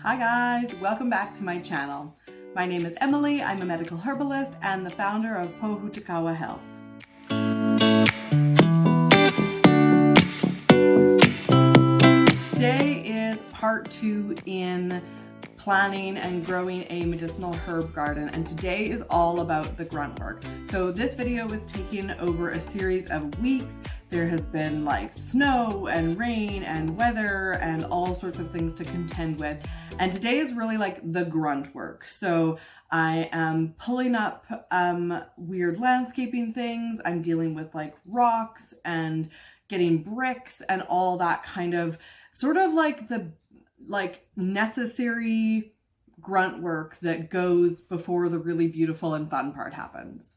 Hi guys, welcome back to my channel. My name is Emily, I'm a medical herbalist and the founder of Pohutakawa Health. Today is part 2 in planning and growing a medicinal herb garden, and today is all about the grunt work. So this video was taken over a series of weeks. There has been like snow and rain and weather and all sorts of things to contend with, and today is really like the grunt work. So I am pulling up weird landscaping things. I'm dealing with like rocks and getting bricks and all that kind of sort of like the necessary grunt work that goes before the really beautiful and fun part happens.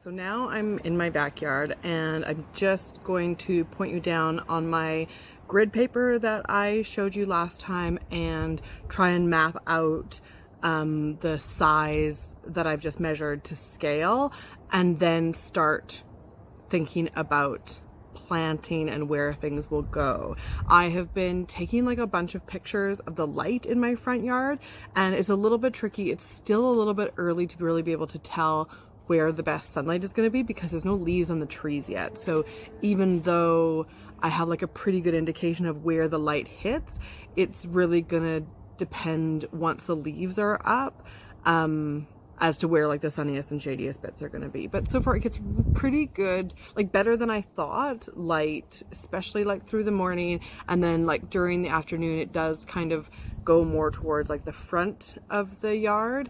So now I'm in my backyard and I'm just going to point you down on my grid paper that I showed you last time and try and map out the size that I've just measured to scale, and then start thinking about planting and where things will go. I have been taking like a bunch of pictures of the light in my front yard, and it's a little bit tricky. It's still a little bit early to really be able to tell where the best sunlight is going to be because there's no leaves on the trees yet. So even though I have like a pretty good indication of where the light hits, it's really going to depend once the leaves are up as to where like the sunniest and shadiest bits are going to be. But so far it gets pretty good, like better than I thought, light, especially like through the morning, and then like during the afternoon it does kind of go more towards like the front of the yard,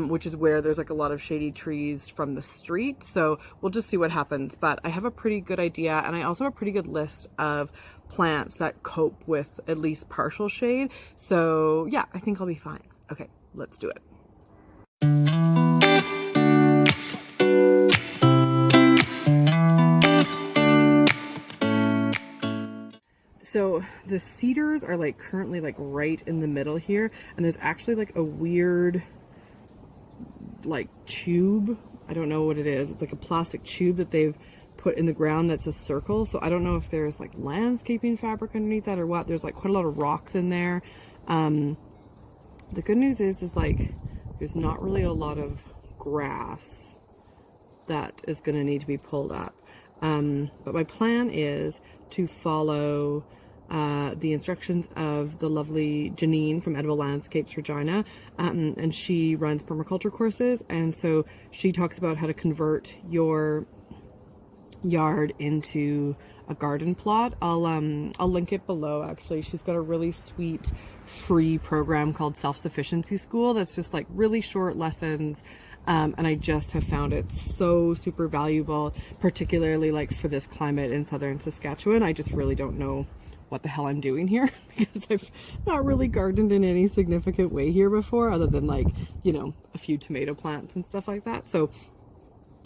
which is where there's like a lot of shady trees from the street. So we'll just see what happens, but I have a pretty good idea, and I also have a pretty good list of plants that cope with at least partial shade. So yeah, I think I'll be fine. Okay, let's do it. So the cedars are like currently like right in the middle here, and there's actually like a weird like tube. I don't know what it is. It's like a plastic tube that they've put in the ground that's a circle. So I don't know if there's like landscaping fabric underneath that or what. There's like quite a lot of rocks in there. The good news is like there's not really a lot of grass that is going to need to be pulled up. But my plan is to follow the instructions of the lovely Janine from Edible Landscapes Regina, and she runs permaculture courses, and so she talks about how to convert your yard into a garden plot. I'll link it below. Actually, she's got a really sweet free program called Self-Sufficiency School that's just like really short lessons. And I just have found it so super valuable, particularly like for this climate in southern Saskatchewan. I just really don't know what the hell I'm doing here because I've not really gardened in any significant way here before, other than like, you know, a few tomato plants and stuff like that. So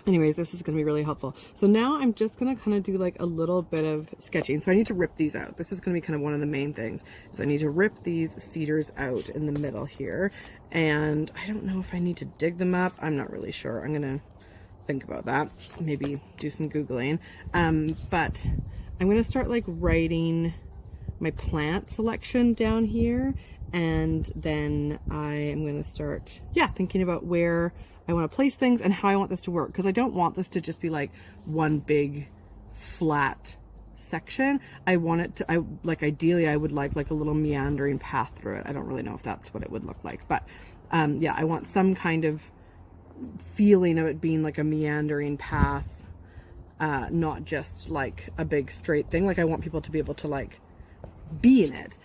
anyways, this is going to be really helpful. So now I'm just going to kind of do like a little bit of sketching. So I need to rip these out. This is going to be kind of one of the main things. So I need to rip these cedars out in the middle here. And I don't know if I need to dig them up. I'm not really sure. I'm going to think about that. Maybe do some Googling. But I'm going to start like writing my plant selection down here. And then I am going to start, thinking about where I want to place things and how I want this to work, because I don't want this to just be like one big flat section. I want it to, ideally I would like a little meandering path through it. I don't really know if that's what it would look like, but I want some kind of feeling of it being like a meandering path, not just like a big straight thing. Like I want people to be able to like be in it.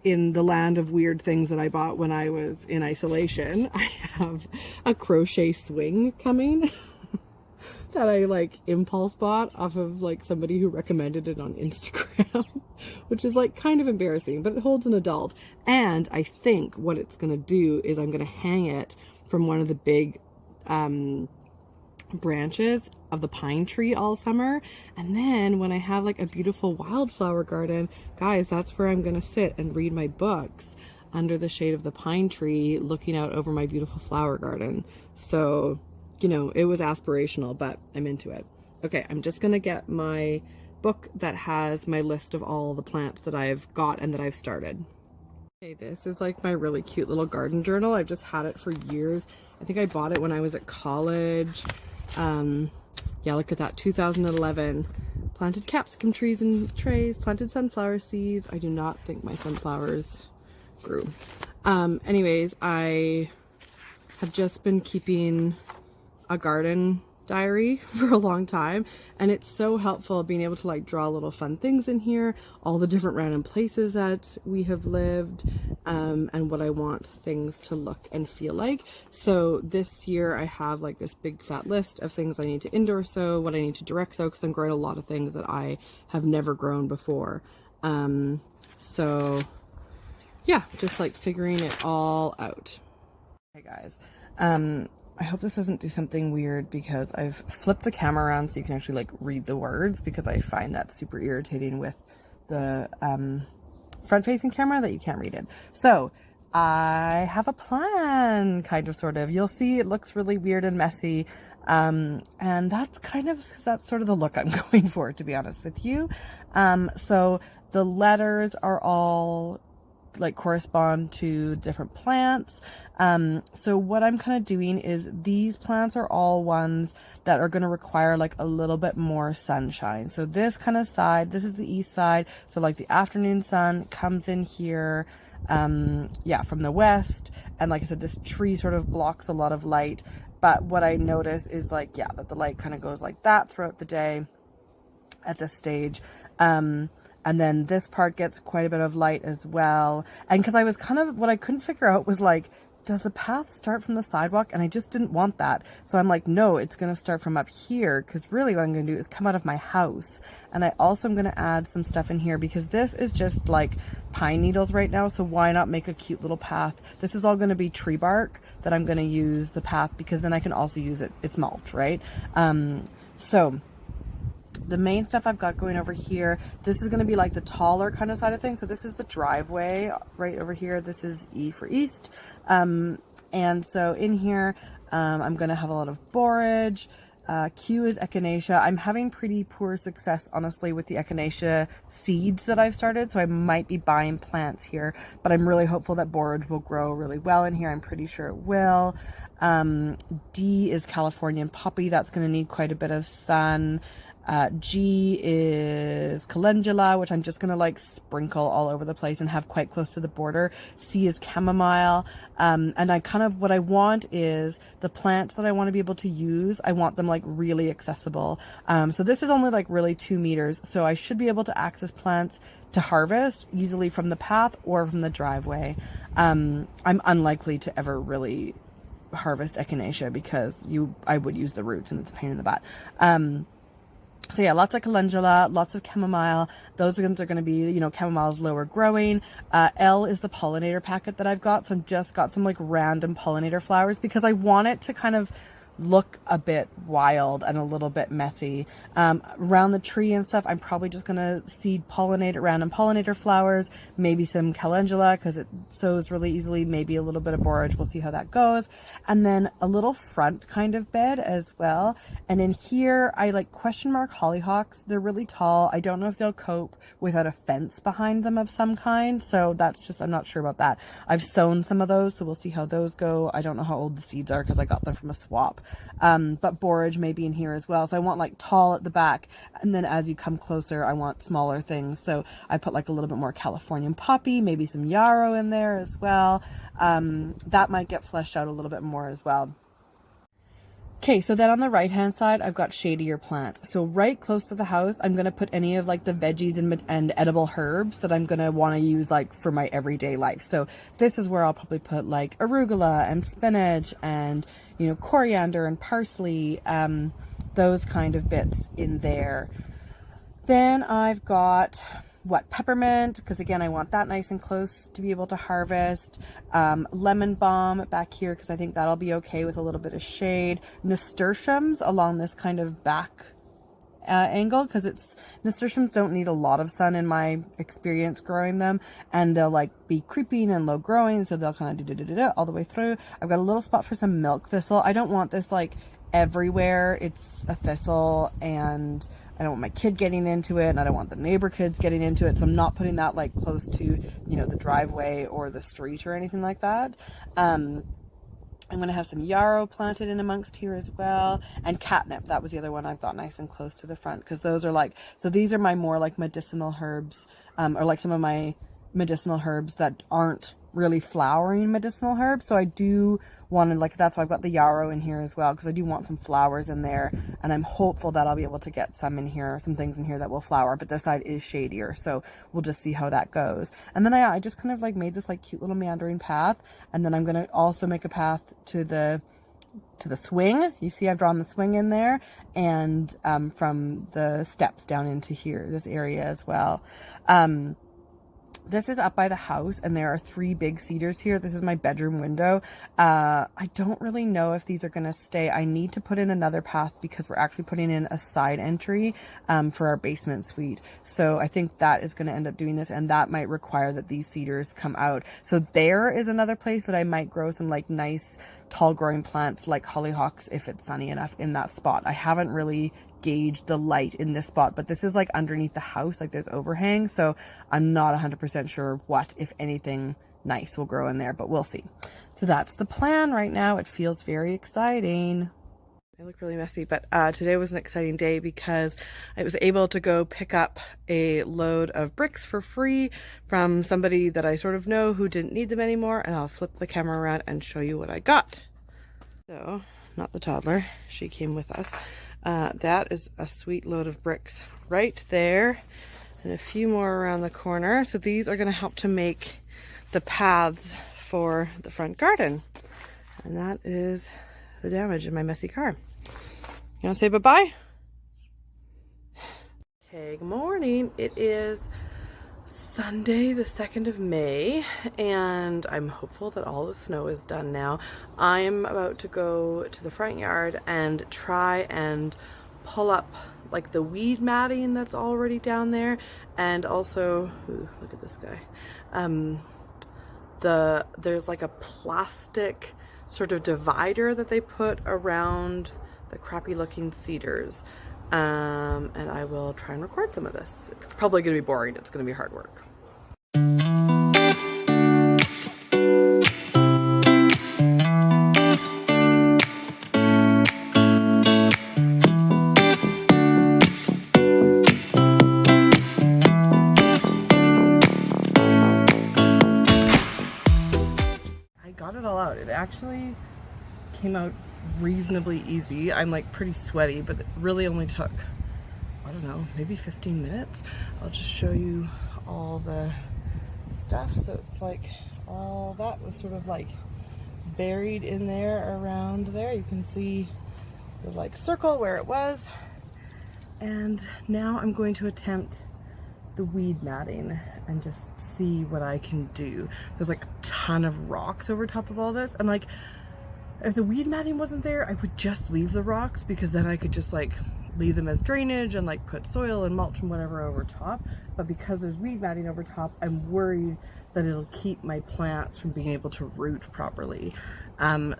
In the land of weird things that I bought when I was in isolation, I have a crochet swing coming that I like impulse bought off of like somebody who recommended it on Instagram, which is like kind of embarrassing, but it holds an adult. And I think what it's going to do is I'm going to hang it from one of the big branches of the pine tree all summer. And then when I have like a beautiful wildflower garden, guys, that's where I'm gonna sit and read my books under the shade of the pine tree, looking out over my beautiful flower garden. So, you know, it was aspirational, but I'm into it. Okay, I'm just gonna get my book that has my list of all the plants that I've got and that I've started. Okay, this is like my really cute little garden journal. I've just had it for years. I think I bought it when I was at college. Yeah, look at that, 2011. Planted capsicum trees in trays, planted sunflower seeds. I do not think my sunflowers grew. Anyways, I have just been keeping a garden diary for a long time, and it's so helpful being able to like draw little fun things in here, all the different random places that we have lived, and what I want things to look and feel like. So this year I have like this big fat list of things I need to indoor sow, what I need to direct sow, because I'm growing a lot of things that I have never grown before. So yeah, just like figuring it all out. Hey guys, I hope this doesn't do something weird because I've flipped the camera around so you can actually like read the words, because I find that super irritating with the front facing camera that you can't read it. So I have a plan, kind of, sort of. You'll see it looks really weird and messy. And that's that's sort of the look I'm going for, to be honest with you. So the letters are all like correspond to different plants. So what I'm kind of doing is these plants are all ones that are going to require like a little bit more sunshine. So this kind of side, this is the east side. So like the afternoon sun comes in here, yeah, from the west. And like I said, this tree sort of blocks a lot of light. But what I notice is like, yeah, that the light kind of goes like that throughout the day at this stage. And then this part gets quite a bit of light as well. And because I was what I couldn't figure out was like, does the path start from the sidewalk? And I just didn't want that. So I'm like, no, it's going to start from up here, because really what I'm going to do is come out of my house. And I also am going to add some stuff in here, because this is just like pine needles right now. So why not make a cute little path? This is all going to be tree bark that I'm going to use the path, because then I can also use it. It's mulch, right? So the main stuff I've got going over here, this is going to be like the taller kind of side of things. So this is the driveway right over here. This is E for east. And so in here, I'm going to have a lot of borage. Q is echinacea. I'm having pretty poor success, honestly, with the echinacea seeds that I've started. So I might be buying plants here, but I'm really hopeful that borage will grow really well in here. I'm pretty sure it will. D is Californian poppy. That's going to need quite a bit of sun. G is calendula, which I'm just going to like sprinkle all over the place and have quite close to the border. C is chamomile. And what I want is the plants that I want to be able to use, I want them like really accessible. So this is only like really 2 meters. So I should be able to access plants to harvest easily from the path or from the driveway. I'm unlikely to ever really harvest echinacea because I would use the roots and it's a pain in the butt. So yeah, lots of calendula, lots of chamomile. Those are going to be, you know, chamomile's lower growing. L is the pollinator packet that I've got. So I've just got some like random pollinator flowers because I want it to kind of look a bit wild and a little bit messy. Around the tree and stuff, I'm probably just going to seed random pollinator flowers, maybe some calendula because it sows really easily, maybe a little bit of borage. We'll see how that goes. And then a little front kind of bed as well. And in here, I like question mark hollyhocks. They're really tall. I don't know if they'll cope without a fence behind them of some kind. So that's just, I'm not sure about that. I've sown some of those, so we'll see how those go. I don't know how old the seeds are because I got them from a swap. But borage may be in here as well. So I want like tall at the back. And then as you come closer, I want smaller things. So I put like a little bit more Californian poppy, maybe some yarrow in there as well. That might get fleshed out a little bit more as well. Okay, so then on the right hand side, I've got shadier plants. So right close to the house, I'm going to put any of like the veggies and edible herbs that I'm going to want to use like for my everyday life. So this is where I'll probably put like arugula and spinach and, you know, coriander and parsley, those kind of bits in there. Then I've got peppermint, because again, I want that nice and close to be able to harvest. Lemon balm back here, because I think that'll be okay with a little bit of shade. Nasturtiums along this kind of back angle, because nasturtiums don't need a lot of sun in my experience growing them, and they'll like be creeping and low growing, so they'll kind of do all the way through. I've got a little spot for some milk thistle. I don't want this like everywhere. It's a thistle, and I don't want my kid getting into it, and I don't want the neighbor kids getting into it, so I'm not putting that like close to, you know, the driveway or the street or anything like that. I'm going to have some yarrow planted in amongst here as well, and catnip. That was the other one I've got nice and close to the front, because those are like, so these are my more like medicinal herbs, or like some of my medicinal herbs that aren't really flowering medicinal herbs. So I do want to, like, that's why I've got the yarrow in here as well, because I do want some flowers in there, and I'm hopeful that I'll be able to get some in here, some things in here that will flower, but this side is shadier, so we'll just see how that goes. And then I just kind of like made this like cute little meandering path, and then I'm going to also make a path to the swing. You see I've drawn the swing in there, and from the steps down into here, this area as well. This is up by the house, and there are 3 big cedars here. This is my bedroom window. I don't really know if these are going to stay. I need to put in another path because we're actually putting in a side entry for our basement suite. So I think that is going to end up doing this, and that might require that these cedars come out. So there is another place that I might grow some like nice tall growing plants like hollyhocks if it's sunny enough in that spot. I haven't really gauge the light in this spot, but this is like underneath the house, like there's overhang, so I'm not 100% sure what, if anything, nice will grow in there, but we'll see. So that's the plan right now. It feels very exciting. I look really messy, but today was an exciting day because I was able to go pick up a load of bricks for free from somebody that I sort of know who didn't need them anymore, and I'll flip the camera around and show you what I got. So, not the toddler, she came with us. That is a sweet load of bricks right there, and a few more around the corner. So these are going to help to make the paths for the front garden. And that is the damage in my messy car. You want to say bye-bye? Okay, good morning. It is Sunday, the 2nd of May, and I'm hopeful that all the snow is done now. I'm about to go to the front yard and try and pull up like the weed matting that's already down there, and also, ooh, look at this guy. There's like a plastic sort of divider that they put around the crappy looking cedars. And I will try and record some of this. It's probably going to be boring. It's going to be hard work. I got it all out. It actually came out reasonably easy. I'm like pretty sweaty, but it really only took, I don't know, maybe 15 minutes. I'll just show you all the stuff. So it's like all that was sort of like buried in there around there. You can see the like circle where it was. And now I'm going to attempt the weed matting and just see what I can do. There's like a ton of rocks over top of all this, and like if the weed matting wasn't there, I would just leave the rocks, because then I could just like leave them as drainage and like put soil and mulch and whatever over top. But because there's weed matting over top, I'm worried that it'll keep my plants from being able to root properly.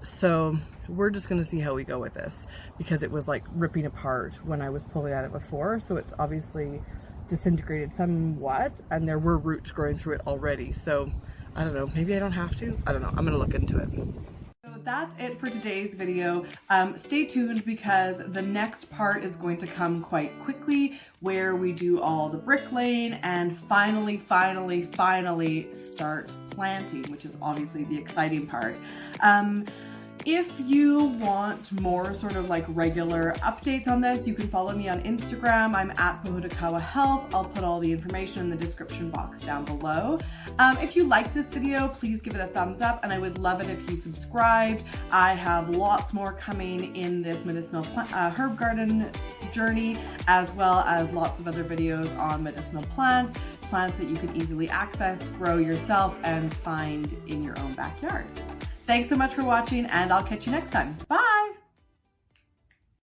So we're just gonna see how we go with this, because it was like ripping apart when I was pulling at it before. So it's obviously disintegrated somewhat, and there were roots growing through it already. So I don't know, maybe I don't have to. I don't know, I'm gonna look into it. So that's it for today's video. Stay tuned, because the next part is going to come quite quickly, where we do all the bricklaying and finally start planting, which is obviously the exciting part. If you want more sort of like regular updates on this, you can follow me on Instagram. I'm at Pohutukawa Health. I'll put all the information in the description box down below. If you like this video, please give it a thumbs up, and I would love it if you subscribed. I have lots more coming in this medicinal herb garden journey, as well as lots of other videos on medicinal plants, plants that you can easily access, grow yourself, and find in your own backyard. Thanks so much for watching, and I'll catch you next time. Bye!